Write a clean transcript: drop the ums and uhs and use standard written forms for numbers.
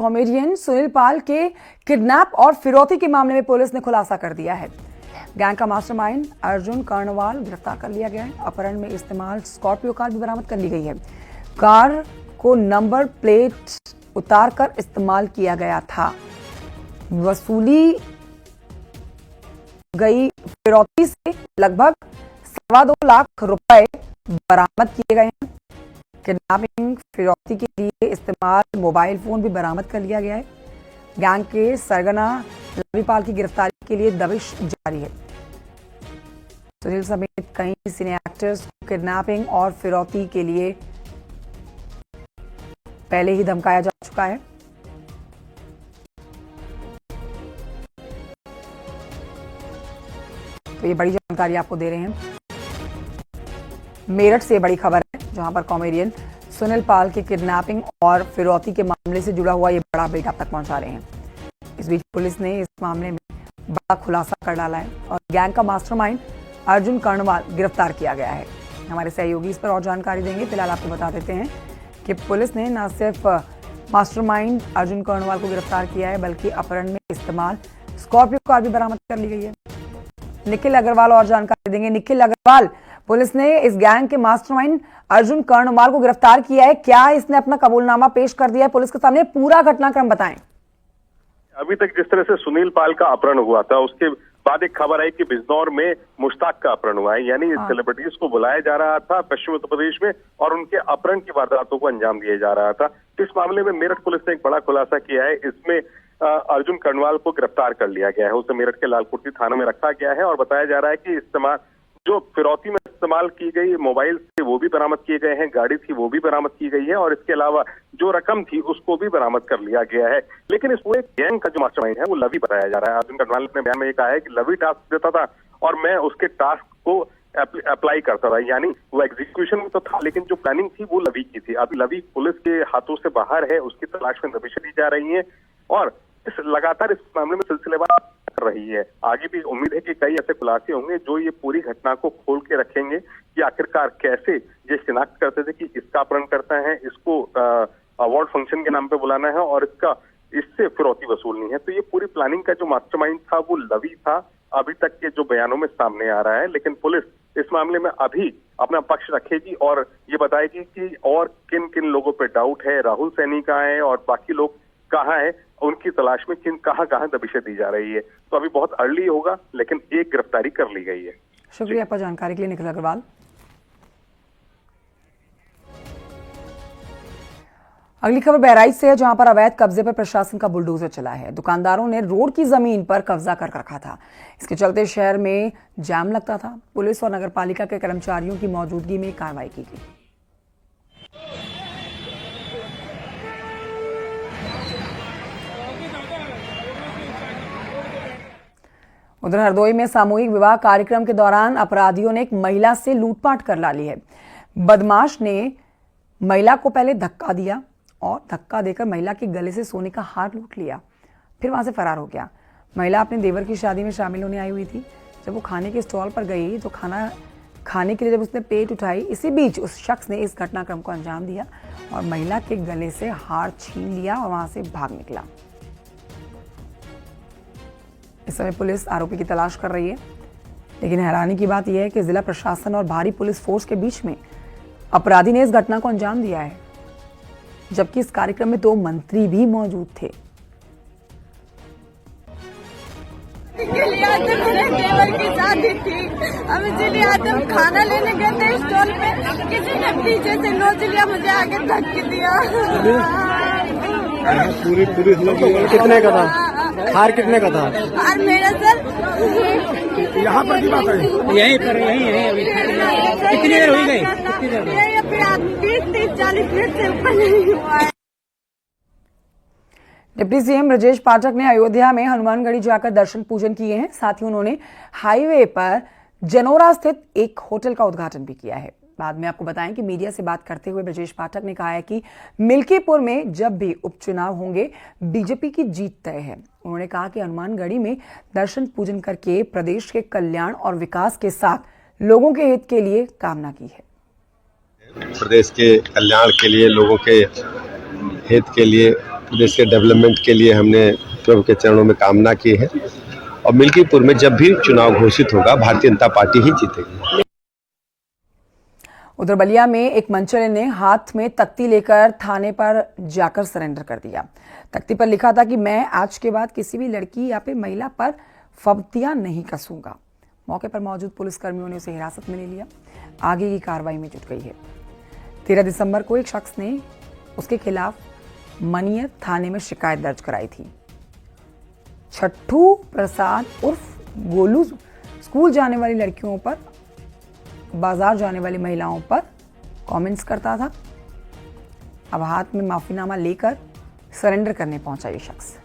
Comedian Sunil पाल के kidnap और फिरौती के मामले में पुलिस ने खुलासा कर दिया है। गैंग का मास्टरमाइंड अर्जुन कर्णवाल गिरफ्तार कर लिया गया है। अपहरण में इस्तेमाल स्कॉर्पियो कार भी बरामद कर ली गई है। कार को नंबर प्लेट उतारकर इस्तेमाल किया गया था। वसूली गई फिरौती से लगभग 2.25 लाख रुपए बरामद किए गए हैं। किडनैपिंग फिरौती के लिए इस्तेमाल मोबाइल फोन भी बरामद कर लिया गया है। गैंग के सरगना लवी पाल की गिरफ्तारी के लिए दबिश जारी है। सुनील समेत कई सिने एक्टर्स को किडनैपिंग और फिरौती के लिए पहले ही धमकाया जा चुका है। तो ये बड़ी जानकारी आपको दे रहे हैं। मेरठ से बड़ी खबर है, जहां पर कॉमेडियन सुनील पाल के किडनैपिंग और फिरौती के मामले से जुड़ा हुआ ये बड़ा अपडेट आप तक पहुंचा रहे हैं। इस बीच पुलिस ने इस मामले में बड़ा खुलासा कर डाला है और गैंग का मास्टरमाइंड अर्जुन कर्णवाल गिरफ्तार किया गया है। हमारे सहयोगी इस पर और जानकारी देंगे। फिलहाल आपको बता देते हैं कि पुलिस ने न सिर्फ मास्टरमाइंड अर्जुन कर्णवाल को गिरफ्तार किया है, बल्कि अपहरण में इस्तेमाल स्कॉर्पियो कार भी बरामद कर ली गई है। निखिल अग्रवाल और जानकारी देंगे। निखिल अग्रवाल, पुलिस ने इस गैंग के मास्टरमाइंड अर्जुन कर्णवाल को गिरफ्तार किया है। क्या इसने अपना कबूलनामा पेश कर दिया है पुलिस के सामने? पूरा घटनाक्रम बताएं। अभी तक जिस तरह से सुनील पाल का अपहरण हुआ था, उसके बाद एक खबर आई कि बिजनौर में मुश्ताक का अपहरण हुआ है। यानी सेलिब्रिटीज को बुलाया जा रहा था पश्चिम उत्तर प्रदेश में और उनके अपहरण की वारदातों को अंजाम दिया जा रहा था। इस मामले में मेरठ पुलिस ने एक बड़ा खुलासा किया है। इसमें अर्जुन कर्णवाल को गिरफ्तार कर लिया गया है। उसे मेरठ के लालकुटी थाना में रखा गया है और बताया जा रहा है कि इस्तेमाल जो फिरौती में इस्तेमाल की गई मोबाइल थे वो भी बरामद किए गए हैं, गाड़ी थी वो भी बरामद की गई है और इसके अलावा जो रकम थी उसको भी बरामद कर लिया गया है। लेकिन इस पूरे गैंग का जो मास्टरमाइंड है वो लवी बताया जा रहा है। अर्जुन कर्णवाल ने अपने बयान में ये कहा है कि लवी टास्क देता था और मैं उसके टास्क को अप्लाई करता था। यानी वो एग्जीक्यूशन में तो था, लेकिन जो प्लानिंग थी वो लवी की थी। अभी लवी पुलिस के हाथों से बाहर है, उसकी तलाश में दबिशें दी जा रही है और लगातार इस मामले में सिलसिलेवार कर रही है। आगे भी उम्मीद है कि कई ऐसे खुलासे होंगे जो ये पूरी घटना को खोल के रखेंगे कि आखिरकार कैसे ये शिनाख्त करते थे कि इसका अपहरण करता है, इसको अवार्ड फंक्शन के नाम पे बुलाना है और इससे फिरौती वसूलनी है। तो ये पूरी प्लानिंग का जो मास्टरमाइंड था वो लवी था, अभी तक के जो बयानों में सामने आ रहा है। लेकिन पुलिस इस मामले में अभी अपना पक्ष रखेगी और ये बताएगी कि और किन किन लोगों पे डाउट है, राहुल सैनी कहाँ है और बाकी लोग कहाँ है, उनकी तलाश में कहां दबिशें दी जा रही है। तो अभी बहुत अर्ली होगा, लेकिन एक गिरफ्तारी कर ली गई है। शुक्रिया आपका जानकारी के लिए निखिल अग्रवाल। अगली खबर बहराइच से है, जहां पर अवैध कब्जे पर प्रशासन का बुलडोजर चला है। दुकानदारों ने रोड की जमीन पर कब्जा कर रखा था। इसके चलते शहर में जाम लगता था। पुलिस और नगरपालिका के कर्मचारियों की मौजूदगी में कार्रवाई की गई। उधर हरदोई में सामूहिक विवाह कार्यक्रम के दौरान अपराधियों ने एक महिला से लूटपाट कर डाली है। बदमाश ने महिला को पहले धक्का दिया और धक्का देकर महिला के गले से सोने का हार लूट लिया, फिर वहां से फरार हो गया। महिला अपने देवर की शादी में शामिल होने आई हुई थी। जब वो खाने के स्टॉल पर गई तो खाना खाने के लिए जब उसने प्लेट उठाई, इसी बीच उस शख्स ने इस घटनाक्रम को अंजाम दिया और महिला के गले से हार छीन लिया और वहां से भाग निकला। इस समय पुलिस आरोपी की तलाश कर रही है। लेकिन हैरानी की बात यह है कि जिला प्रशासन और भारी पुलिस फोर्स के बीच में अपराधी ने इस घटना को अंजाम दिया है, जबकि इस कार्यक्रम में 2 मंत्री भी मौजूद थे। मेरे देवर की शादी थी, हम इसीलिए आज हम खाना लेने गए थे स्टॉल पे, किसी ने पीछे से नोच लिया, मुझे आगे धक्के दिया। पूरी कितने का था? हार कितने का था? हार मेरा सर यहाँ पर की बात है, यहीं अभी कितनी देर हो गई? 20-30-40 मिनट से ऊपर नहीं हुआ है। डिप्टी सीएम ब्रजेश पाठक ने अयोध्या में हनुमानगढ़ी जाकर दर्शन पूजन किए हैं। साथ ही उन्होंने हाईवे पर जनोरा स्थित एक होटल का उद्घाटन भी किया है। बाद में आपको बताएं कि मीडिया से बात करते हुए ब्रजेश पाठक ने कहा है कि मिल्कीपुर में जब भी उपचुनाव होंगे बीजेपी की जीत तय है। उन्होंने कहा कि हनुमानगढ़ी में दर्शन पूजन करके प्रदेश के कल्याण और विकास के साथ लोगों के हित के लिए कामना की है। प्रदेश के कल्याण के लिए, लोगों के हित के लिए प्रदेश के डेवलपमेंट के लिए हमने प्रभु के चरणों में कामना की है और मिल्कीपुर में जब भी चुनाव घोषित होगा भारतीय जनता पार्टी ही जीतेगी। उधर बलिया में एक मंचले ने हाथ में तख्ती लेकर थाने पर जाकर सरेंडर कर दिया। तख्ती पर लिखा था कि मैं आज के बाद किसी भी लड़की या फिर महिला पर फब्तियां नहीं कसूंगा। मौके पर मौजूद पुलिसकर्मियों ने उसे हिरासत में ले लिया, आगे की कार्रवाई में जुट गई है। 13 दिसंबर को एक शख्स ने उसके खिलाफ मनियर थाने में शिकायत दर्ज कराई थी। छट्टू प्रसाद उर्फ गोलू स्कूल जाने वाली लड़कियों पर, बाजार जाने वाली महिलाओं पर कमेंट्स करता था। अब हाथ में माफीनामा लेकर सरेंडर करने पहुंचा ये शख्स।